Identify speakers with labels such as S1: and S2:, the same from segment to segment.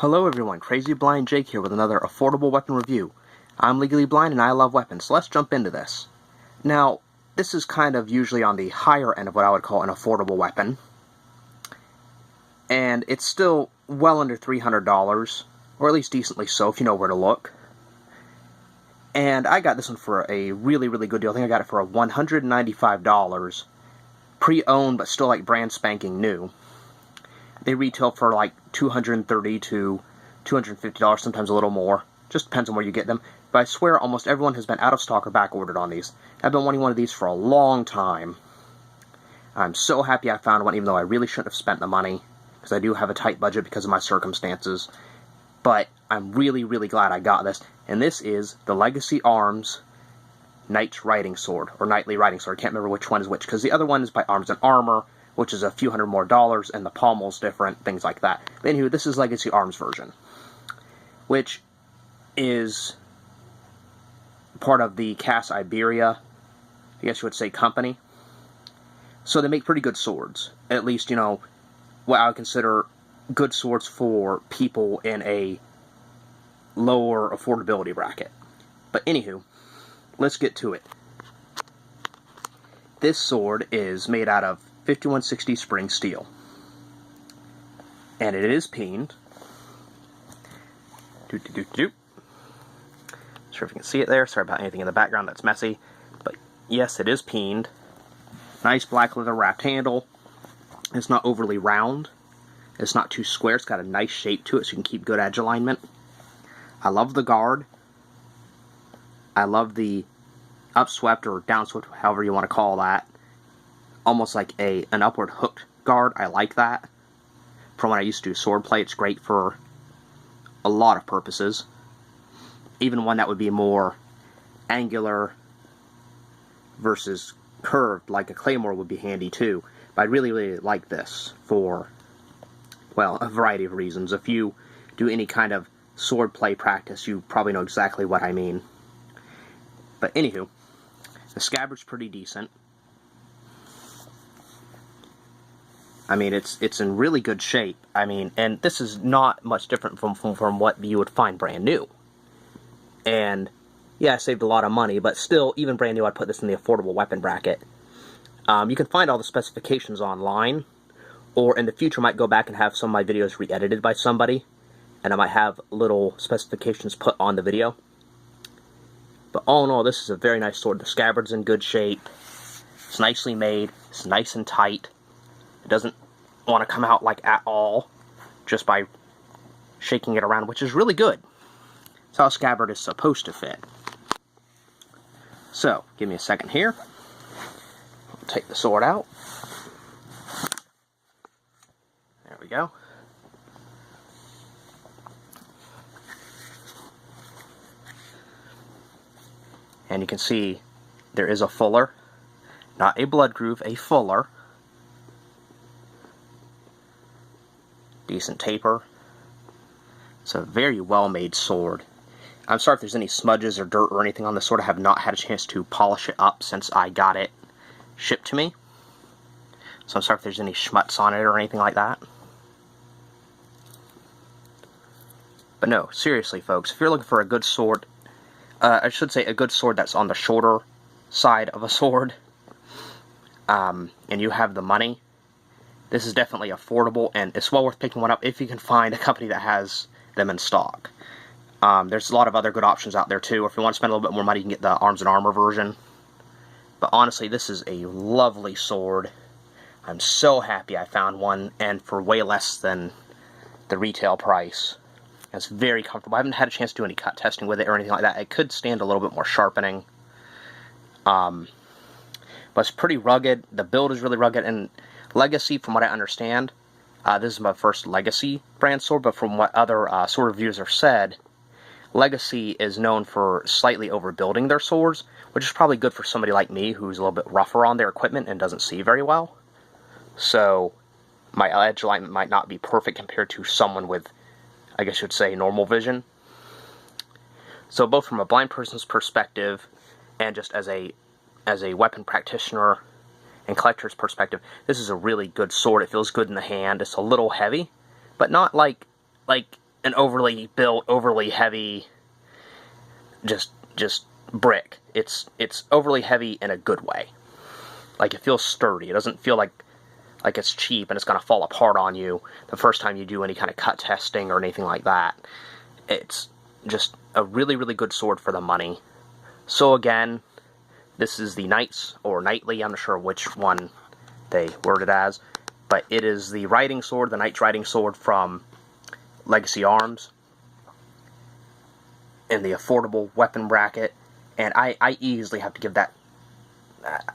S1: Hello everyone, Crazy Blind Jake here with another affordable weapon review. I'm legally blind and I love weapons, so let's jump into this. Now, this is kind of usually on the higher end of what I would call an affordable weapon. And it's still well under $300, or at least decently so if you know where to look. And I got this one for a really, really good deal. I think I got it for $195, pre-owned but still like brand spanking new. They retail for like $230 to $250, sometimes a little more. Just depends on where you get them. But I swear almost everyone has been out of stock or back ordered on these. I've been wanting one of these for a long time. I'm so happy I found one, even though I really shouldn't have spent the money, because I do have a tight budget because of my circumstances. But I'm really, really glad I got this. And this is the Legacy Arms Knight's Riding Sword, or Knightly Riding Sword. I can't remember which one is which, because the other one is by Arms and Armor, which is a few $100 more, and the pommel's different, things like that. But anyway, this is Legacy Arms version, which is part of the Cass Iberia, I guess you would say, company. So they make pretty good swords. At least, you know, what I would consider good swords for people in a lower affordability bracket. But anywho, let's get to it. This sword is made out of 5160 spring steel. And it is peened. Not sure if you can see it there. Sorry about anything in the background that's messy. But yes, it is peened. Nice black leather wrapped handle. It's not overly round. It's not too square. It's got a nice shape to it so you can keep good edge alignment. I love the guard. I love the upswept or downswept, however you want to call that. Almost like an upward hooked guard. I like that. From when I used to do swordplay, it's great for a lot of purposes. Even one that would be more angular versus curved, like a claymore, would be handy too. But I really, really like this for, well, a variety of reasons. If you do any kind of swordplay practice, you probably know exactly what I mean. But anywho, the scabbard's pretty decent. I mean, it's in really good shape. I mean, and this is not much different from what you would find brand new. And, yeah, I saved a lot of money, but still, even brand new, I'd put this in the affordable weapon bracket. You can find all the specifications online, or in the future, I might go back and have some of my videos re-edited by somebody, and I might have little specifications put on the video. But all in all, this is a very nice sword. The scabbard's in good shape. It's nicely made. It's nice and tight. It doesn't want to come out like at all just by shaking it around, which is really good. That's how a scabbard is supposed to fit. So, give me a second here. I'll take the sword out. There we go. And you can see there is a fuller, not a blood groove, a fuller. Decent taper. It's a very well-made sword. I'm sorry if there's any smudges or dirt or anything on this sword. I have not had a chance to polish it up since I got it shipped to me. So I'm sorry if there's any schmutz on it or anything like that. But no, seriously folks, if you're looking for a good sword, I should say a good sword that's on the shorter side of a sword, and you have the money, this is definitely affordable, and it's well worth picking one up if you can find a company that has them in stock. There's a lot of other good options out there too. If you want to spend a little bit more money, you can get the Arms and Armor version. But honestly, this is a lovely sword. I'm so happy I found one, and for way less than the retail price. It's very comfortable. I haven't had a chance to do any cut testing with it or anything like that. It could stand a little bit more sharpening. But it's pretty rugged. The build is really rugged, and Legacy, from what I understand, this is my first Legacy brand sword, but from what other sword reviewers have said, Legacy is known for slightly overbuilding their swords, which is probably good for somebody like me who's a little bit rougher on their equipment and doesn't see very well. So, my edge alignment might not be perfect compared to someone with, I guess you'd say, normal vision. So both from a blind person's perspective and just as a weapon practitioner and collector's perspective, this is a really good sword. It feels good in the hand. It's a little heavy, but not like an overly built, overly heavy, just brick. It's overly heavy in a good way. Like, it feels sturdy. It doesn't feel like it's cheap and it's going to fall apart on you the first time you do any kind of cut testing or anything like that. It's just a really, really good sword for the money. So again, this is the Knights, or Knightly, I'm not sure which one they word it as, but it is the riding sword, the Knight's riding sword from Legacy Arms, in the affordable weapon bracket, and I easily have to give that,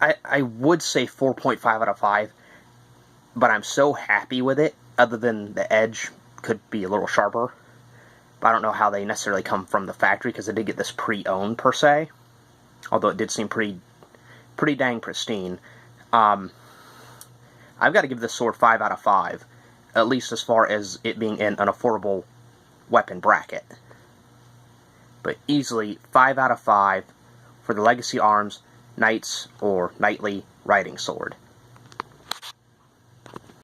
S1: I would say 4.5 out of 5, but I'm so happy with it, other than the edge could be a little sharper. But I don't know how they necessarily come from the factory, because I did get this pre-owned, per se. Although it did seem pretty dang pristine. I've got to give this sword 5 out of 5. At least as far as it being in an affordable weapon bracket. But easily 5 out of 5 for the Legacy Arms Knights or Knightly riding sword.